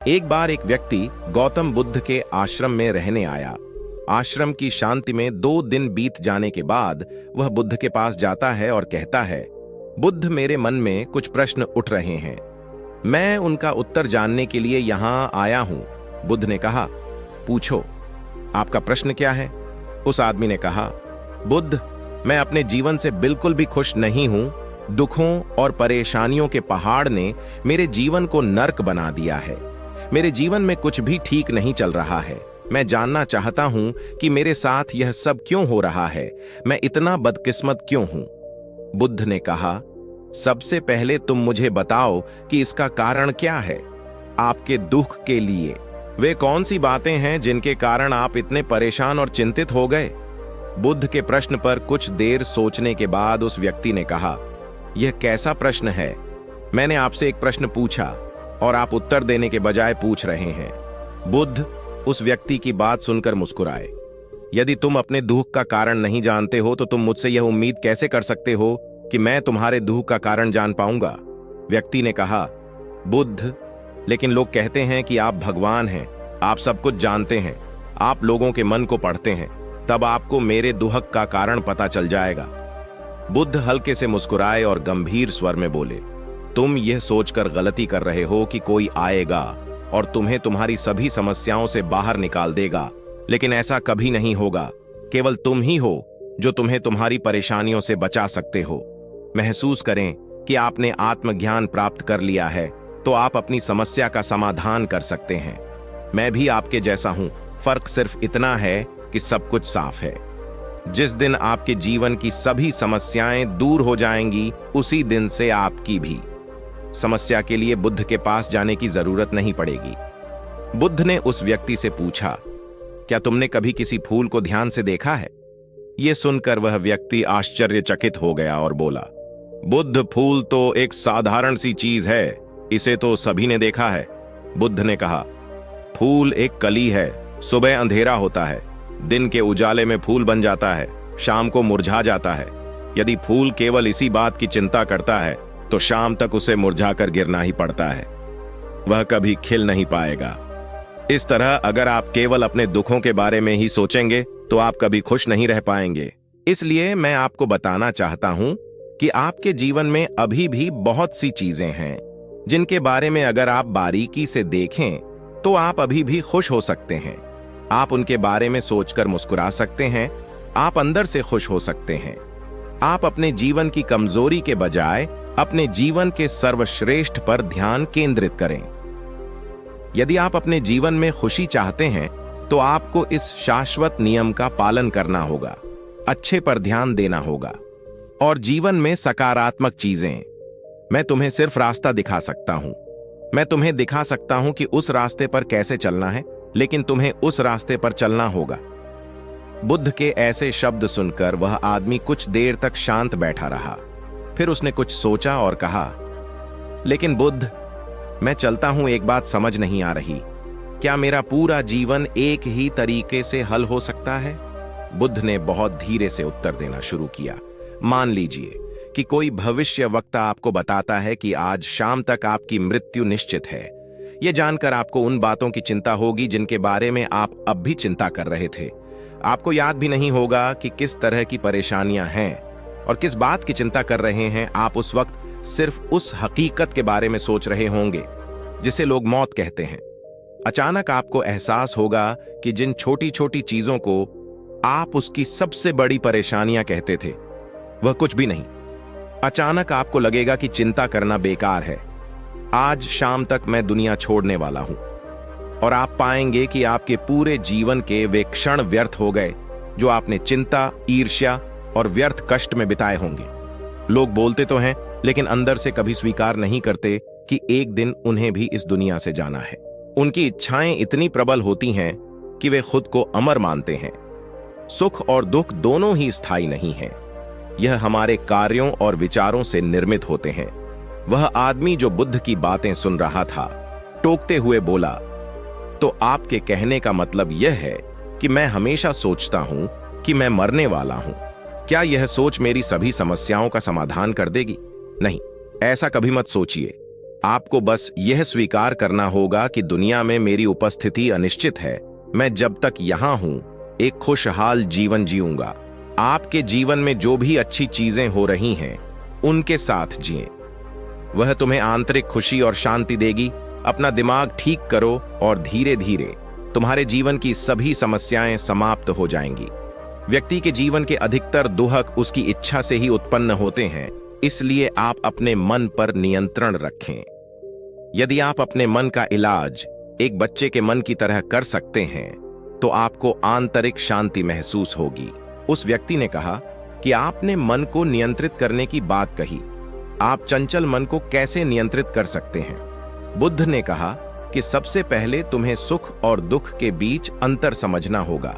एक बार एक व्यक्ति गौतम बुद्ध के आश्रम में रहने आया। आश्रम की शांति में 2 दिन बीत जाने के बाद वह बुद्ध के पास जाता है और कहता है, बुद्ध, मेरे मन में कुछ प्रश्न उठ रहे हैं। मैं उनका उत्तर जानने के लिए यहां आया हूं। बुद्ध ने कहा, पूछो, आपका प्रश्न क्या है? उस आदमी ने कहा, बुद्ध, मैं अपने जीवन से बिल्कुल भी खुश नहीं हूं। दुखों और परेशानियों के पहाड़ ने मेरे जीवन को नर्क बना दिया है। मेरे जीवन में कुछ भी ठीक नहीं चल रहा है। मैं जानना चाहता हूं कि मेरे साथ यह सब क्यों हो रहा है। मैं इतना बदकिस्मत क्यों हूं? बुद्ध ने कहा, सबसे पहले तुम मुझे बताओ कि इसका कारण क्या है। आपके दुख के लिए वे कौन सी बातें हैं जिनके कारण आप इतने परेशान और चिंतित हो गए? बुद्ध के प्रश्न पर कुछ देर सोचने के बाद उस व्यक्ति ने कहा, यह कैसा प्रश्न है? मैंने आपसे एक प्रश्न पूछा और आप उत्तर देने के बजाय पूछ रहे हैं। बुद्ध उस व्यक्ति की बात सुनकर मुस्कुराए। यदि तुम अपने दुख का कारण नहीं जानते हो तो तुम मुझसे यह उम्मीद कैसे कर सकते हो कि मैं तुम्हारे दुख का कारण जान पाऊंगा? व्यक्ति ने कहा, बुद्ध, लेकिन लोग कहते हैं कि आप भगवान हैं, आप सब कुछ जानते हैं, आप लोगों के मन को पढ़ते हैं, तब आपको मेरे दुख का कारण पता चल जाएगा। बुद्ध हल्के से मुस्कुराए और गंभीर स्वर में बोले, तुम यह सोचकर गलती कर रहे हो कि कोई आएगा और तुम्हें तुम्हारी सभी समस्याओं से बाहर निकाल देगा, लेकिन ऐसा कभी नहीं होगा। केवल तुम ही हो जो तुम्हें तुम्हारी परेशानियों से बचा सकते हो। महसूस करें कि आपने आत्मज्ञान प्राप्त कर लिया है तो आप अपनी समस्या का समाधान कर सकते हैं। मैं भी आपके जैसा हूं, फर्क सिर्फ इतना है कि सब कुछ साफ है। जिस दिन आपके जीवन की सभी समस्याएं दूर हो जाएंगी, उसी दिन से आपकी भी समस्या के लिए बुद्ध के पास जाने की जरूरत नहीं पड़ेगी। बुद्ध ने उस व्यक्ति से पूछा, क्या तुमने कभी किसी फूल को ध्यान से देखा है? यह सुनकर वह व्यक्ति आश्चर्यचकित हो गया और बोला, बुद्ध, फूल तो एक साधारण सी चीज है, इसे तो सभी ने देखा है। बुद्ध ने कहा, फूल एक कली है। सुबह अंधेरा होता है, दिन के उजाले में फूल बन जाता है, शाम को मुरझा जाता है। यदि फूल केवल इसी बात की चिंता करता है तो शाम तक उसे मुरझाकर गिरना ही पड़ता है, वह कभी खिल नहीं पाएगा। इस तरह अगर आप केवल अपने दुखों के बारे में ही सोचेंगे तो आप कभी खुश नहीं रह पाएंगे। इसलिए मैं आपको बताना चाहता हूं कि आपके जीवन में अभी भी बहुत सी चीजें हैं जिनके बारे में अगर आप बारीकी से देखें तो आप अभी भी खुश हो सकते हैं। आप उनके बारे में सोचकर मुस्कुरा सकते हैं, आप अंदर से खुश हो सकते हैं। आप अपने जीवन की कमजोरी के बजाय अपने जीवन के सर्वश्रेष्ठ पर ध्यान केंद्रित करें। यदि आप अपने जीवन में खुशी चाहते हैं तो आपको इस शाश्वत नियम का पालन करना होगा, अच्छे पर ध्यान देना होगा और जीवन में सकारात्मक चीजें। मैं तुम्हें सिर्फ रास्ता दिखा सकता हूं, मैं तुम्हें दिखा सकता हूं कि उस रास्ते पर कैसे चलना है, लेकिन तुम्हें उस रास्ते पर चलना होगा। बुद्ध के ऐसे शब्द सुनकर वह आदमी कुछ देर तक शांत बैठा रहा। फिर उसने कुछ सोचा और कहा, लेकिन बुद्ध, मैं चलता हूं, एक बात समझ नहीं आ रही। क्या मेरा पूरा जीवन एक ही तरीके से हल हो सकता है? बुद्ध ने बहुत धीरे से उत्तर देना शुरू किया। मान लीजिए कि कोई भविष्य वक्ता आपको बताता है कि आज शाम तक आपकी मृत्यु निश्चित है। यह जानकर आपको उन बातों की चिंता होगी जिनके बारे में आप अब भी चिंता कर रहे थे। आपको याद भी नहीं होगा कि किस तरह की परेशानियां हैं और किस बात की चिंता कर रहे हैं। आप उस वक्त सिर्फ उस हकीकत के बारे में सोच रहे होंगे जिसे लोग मौत कहते हैं। अचानक आपको एहसास होगा कि जिन छोटी छोटी चीजों को आप उसकी सबसे बड़ी परेशानियां कहते थे, वह कुछ भी नहीं। अचानक आपको लगेगा कि चिंता करना बेकार है। आज शाम तक मैं दुनिया छोड़ने वाला हूं और आप पाएंगे कि आपके पूरे जीवन के वे क्षण व्यर्थ हो गए जो आपने चिंता, ईर्ष्या और व्यर्थ कष्ट में बिताए होंगे। लोग बोलते तो हैं, लेकिन अंदर से कभी स्वीकार नहीं करते कि एक दिन उन्हें भी इस दुनिया से जाना है। उनकी इच्छाएं इतनी प्रबल होती हैं कि वे खुद को अमर मानते हैं। सुख और दुख दोनों ही स्थायी नहीं हैं। यह हमारे कार्यों और विचारों से निर्मित होते हैं। वह आदमी जो बुद्ध की बातें सुन रहा था, टोकते हुए बोला, तो आपके कहने का मतलब यह है कि मैं हमेशा सोचता हूं कि मैं मरने वाला हूं। क्या यह सोच मेरी सभी समस्याओं का समाधान कर देगी? नहीं, ऐसा कभी मत सोचिए। आपको बस यह स्वीकार करना होगा कि दुनिया में मेरी उपस्थिति अनिश्चित है। मैं जब तक यहां हूं एक खुशहाल जीवन जीऊंगा। आपके जीवन में जो भी अच्छी चीजें हो रही हैं उनके साथ जिएं। वह तुम्हें आंतरिक खुशी और शांति देगी। अपना दिमाग ठीक करो और धीरे धीरे तुम्हारे जीवन की सभी समस्याएं समाप्त हो जाएंगी। व्यक्ति के जीवन के अधिकतर दुख उसकी इच्छा से ही उत्पन्न होते हैं, इसलिए आप अपने मन पर नियंत्रण रखें। यदि आप अपने मन का इलाज एक बच्चे के मन की तरह कर सकते हैं तो आपको आंतरिक शांति महसूस होगी। उस व्यक्ति ने कहा कि आपने मन को नियंत्रित करने की बात कही। आप चंचल मन को कैसे नियंत्रित कर सकते हैं? बुद्ध ने कहा कि सबसे पहले तुम्हें सुख और दुख के बीच अंतर समझना होगा।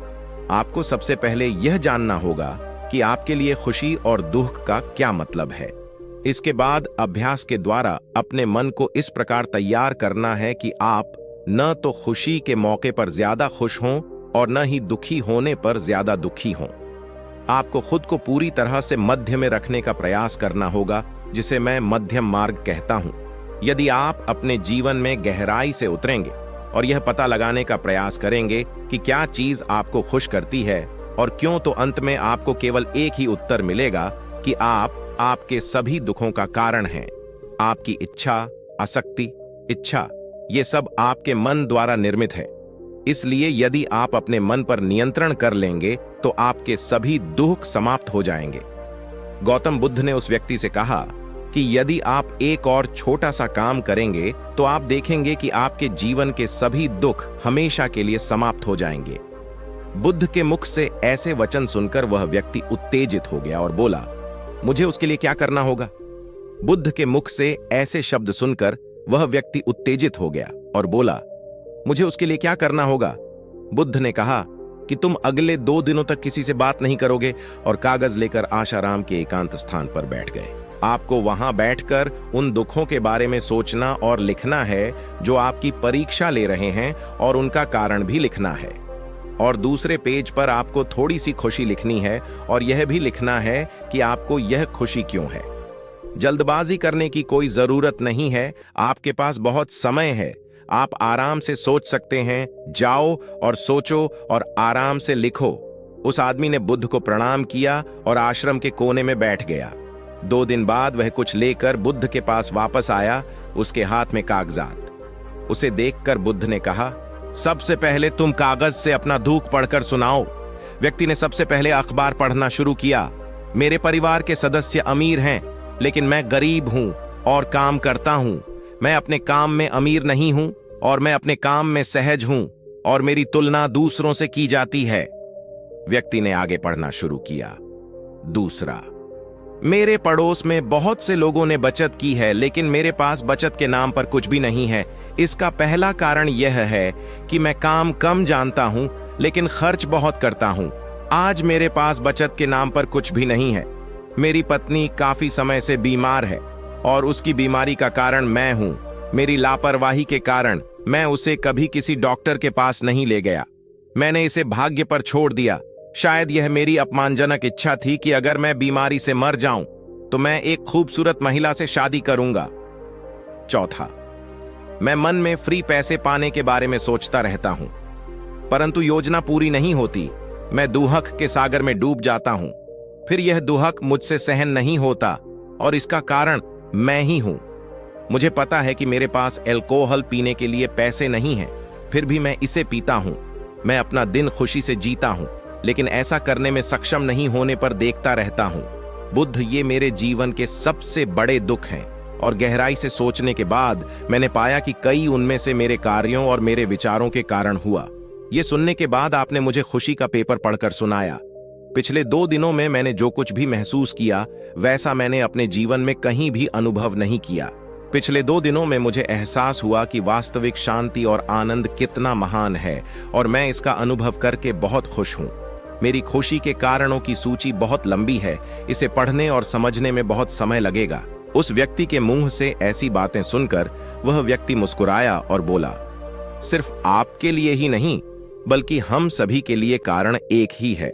आपको सबसे पहले यह जानना होगा कि आपके लिए खुशी और दुख का क्या मतलब है। इसके बाद अभ्यास के द्वारा अपने मन को इस प्रकार तैयार करना है कि आप न तो खुशी के मौके पर ज्यादा खुश हों और न ही दुखी होने पर ज्यादा दुखी हों। आपको खुद को पूरी तरह से मध्य में रखने का प्रयास करना होगा, जिसे मैं मध्यम मार्ग कहता हूं। यदि आप अपने जीवन में गहराई से उतरेंगे और यह पता लगाने का प्रयास करेंगे कि क्या चीज आपको खुश करती है और क्यों, तो अंत में आपको केवल एक ही उत्तर मिलेगा कि आप आपके सभी दुखों का कारण हैं। आपकी इच्छा, आसक्ति, इच्छा, ये सब आपके मन द्वारा निर्मित है। इसलिए यदि आप अपने मन पर नियंत्रण कर लेंगे तो आपके सभी दुख समाप्त हो जाएंगे। गौतम बुद्ध ने उस व्यक्ति से कहा कि यदि आप एक और छोटा सा काम करेंगे तो आप देखेंगे कि आपके जीवन के सभी दुख हमेशा के लिए समाप्त हो जाएंगे। बुद्ध के मुख से ऐसे वचन सुनकर वह व्यक्ति उत्तेजित हो गया और बोला, मुझे उसके लिए क्या करना होगा? बुद्ध के मुख से ऐसे शब्द सुनकर वह व्यक्ति उत्तेजित हो गया और बोला, मुझे उसके लिए क्या करना होगा? बुद्ध ने कहा कि तुम अगले 2 दिनों तक किसी से बात नहीं करोगे, और कागज लेकर आशाराम के एकांत स्थान पर बैठ गए। आपको वहां बैठकर उन दुखों के बारे में सोचना और लिखना है जो आपकी परीक्षा ले रहे हैं, और उनका कारण भी लिखना है। और दूसरे पेज पर आपको थोड़ी सी खुशी लिखनी है और यह भी लिखना है कि आपको यह खुशी क्यों है। जल्दबाजी करने की कोई जरूरत नहीं है, आपके पास बहुत समय है। आप आराम से सोच सकते हैं। जाओ और सोचो और आराम से लिखो। उस आदमी ने बुद्ध को प्रणाम किया और आश्रम के कोने में बैठ गया। 2 दिन बाद वह कुछ लेकर बुद्ध के पास वापस आया, उसके हाथ में कागजात। उसे देखकर बुद्ध ने कहा, सबसे पहले तुम कागज से अपना दुख पढ़कर सुनाओ। व्यक्ति ने सबसे पहले अखबार पढ़ना शुरू किया। मेरे परिवार के सदस्य अमीर हैं, लेकिन मैं गरीब हूं और काम करता हूं। मैं अपने काम में अमीर नहीं हूं और मैं अपने काम में सहज हूं, और मेरी तुलना दूसरों से की जाती है। व्यक्ति ने आगे पढ़ना शुरू किया। दूसरा, मेरे पड़ोस में बहुत से लोगों ने बचत की है, लेकिन मेरे पास बचत के नाम पर कुछ भी नहीं है। इसका पहला कारण यह है कि मैं काम कम जानता हूं, लेकिन खर्च बहुत करता हूं। आज मेरे पास बचत के नाम पर कुछ भी नहीं है। मेरी पत्नी काफी समय से बीमार है और उसकी बीमारी का कारण मैं हूं। मेरी लापरवाही के कारण मैं उसे कभी किसी डॉक्टर के पास नहीं ले गया। मैंने इसे भाग्य पर छोड़ दिया। शायद यह मेरी अपमानजनक इच्छा थी कि अगर मैं बीमारी से मर जाऊं तो मैं एक खूबसूरत महिला से शादी करूंगा। चौथा, मैं मन में फ्री पैसे पाने के बारे में सोचता रहता हूं, परंतु योजना पूरी नहीं होती। मैं दुहक के सागर में डूब जाता हूं, फिर यह दुहक मुझसे सहन नहीं होता और इसका कारण मैं ही हूं। मुझे पता है कि मेरे पास अल्कोहल पीने के लिए पैसे नहीं हैं, फिर भी मैं इसे पीता हूं। मैं अपना दिन खुशी से जीता हूं, लेकिन ऐसा करने में सक्षम नहीं होने पर देखता रहता हूं। बुद्ध, ये मेरे जीवन के सबसे बड़े दुख हैं, और गहराई से सोचने के बाद मैंने पाया कि कई उनमें से मेरे कार्यों और मेरे विचारों के कारण हुआ। ये सुनने के बाद आपने मुझे खुशी का पेपर पढ़कर सुनाया। पिछले 2 दिनों में मैंने जो कुछ भी महसूस किया वैसा मैंने अपने जीवन में कहीं भी अनुभव नहीं किया। पिछले 2 दिनों में मुझे एहसास हुआ कि वास्तविक शांति और आनंद कितना महान है, और मैं इसका अनुभव करके बहुत खुश हूं। मेरी खुशी के कारणों की सूची बहुत लंबी है। इसे पढ़ने और समझने में बहुत समय लगेगा। उस व्यक्ति के मुंह से ऐसी बातें सुनकर वह व्यक्ति मुस्कुराया और बोला, सिर्फ आपके लिए ही नहीं बल्कि हम सभी के लिए कारण एक ही है।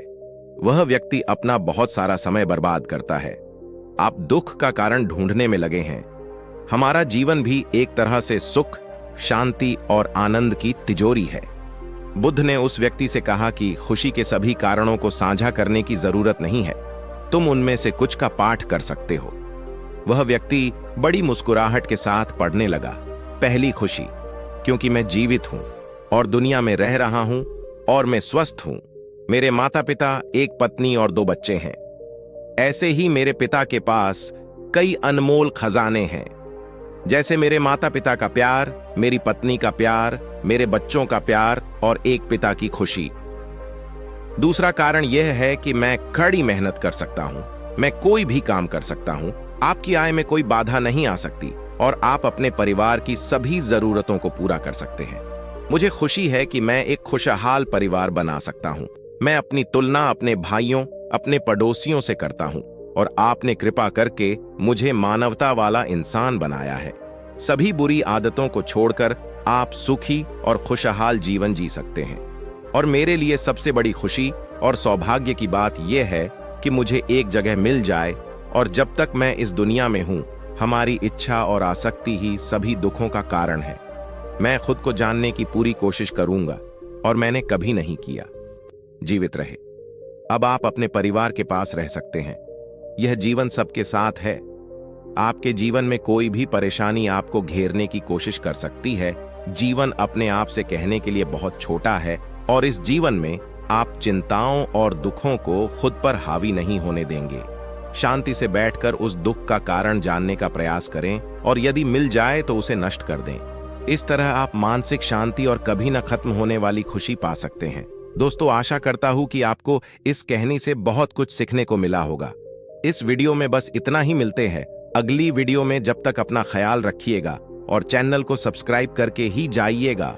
वह व्यक्ति अपना बहुत सारा समय बर्बाद करता है। आप दुख का कारण ढूंढने में लगे हैं। हमारा जीवन भी एक तरह से सुख, शांति और आनंद की तिजोरी है। बुद्ध ने उस व्यक्ति से कहा कि खुशी के सभी कारणों को साझा करने की जरूरत नहीं है, तुम उनमें से कुछ का पाठ कर सकते हो। वह व्यक्ति बड़ी मुस्कुराहट के साथ पढ़ने लगा, पहली खुशी, क्योंकि मैं जीवित हूं और दुनिया में रह रहा हूं और मैं स्वस्थ हूं। मेरे माता पिता, एक पत्नी और 2 बच्चे हैं। ऐसे ही मेरे पिता के पास कई अनमोल खजाने हैं, जैसे मेरे माता पिता का प्यार, मेरी पत्नी का प्यार, मेरे बच्चों का प्यार और एक पिता की खुशी। दूसरा कारण यह है कि मैं कड़ी मेहनत कर सकता हूं, मैं कोई भी काम कर सकता हूं, आपकी आय में कोई बाधा नहीं आ सकती और आप अपने परिवार की सभी जरूरतों को पूरा कर सकते हैं। मुझे खुशी है कि मैं एक खुशहाल परिवार बना सकता हूं। मैं अपनी तुलना अपने भाइयों, अपने पड़ोसियों से करता हूं और आपने कृपा करके मुझे मानवता वाला इंसान बनाया है। सभी बुरी आदतों को छोड़कर आप सुखी और खुशहाल जीवन जी सकते हैं। और मेरे लिए सबसे बड़ी खुशी और सौभाग्य की बात यह है कि मुझे एक जगह मिल जाए और जब तक मैं इस दुनिया में हूं, हमारी इच्छा और आसक्ति ही सभी दुखों का कारण है। मैं खुद को जानने की पूरी कोशिश करूंगा और मैंने कभी नहीं किया। जीवित रहे। अब आप अपने परिवार के पास रह सकते हैं। यह जीवन सबके साथ है। आपके जीवन में कोई भी परेशानी आपको घेरने की कोशिश कर सकती है। जीवन अपने आप से कहने के लिए बहुत छोटा है और इस जीवन में आप चिंताओं और दुखों को खुद पर हावी नहीं होने देंगे। शांति से बैठकर उस दुख का कारण जानने का प्रयास करें और यदि मिल जाए तो उसे नष्ट कर दें। इस तरह आप मानसिक शांति और कभी न खत्म होने वाली खुशी पा सकते हैं। दोस्तों, आशा करता हूं कि आपको इस कहानी से बहुत कुछ सीखने को मिला होगा। इस वीडियो में बस इतना ही। मिलते हैं अगली वीडियो में। जब तक अपना ख्याल रखिएगा और चैनल को सब्सक्राइब करके ही जाइएगा।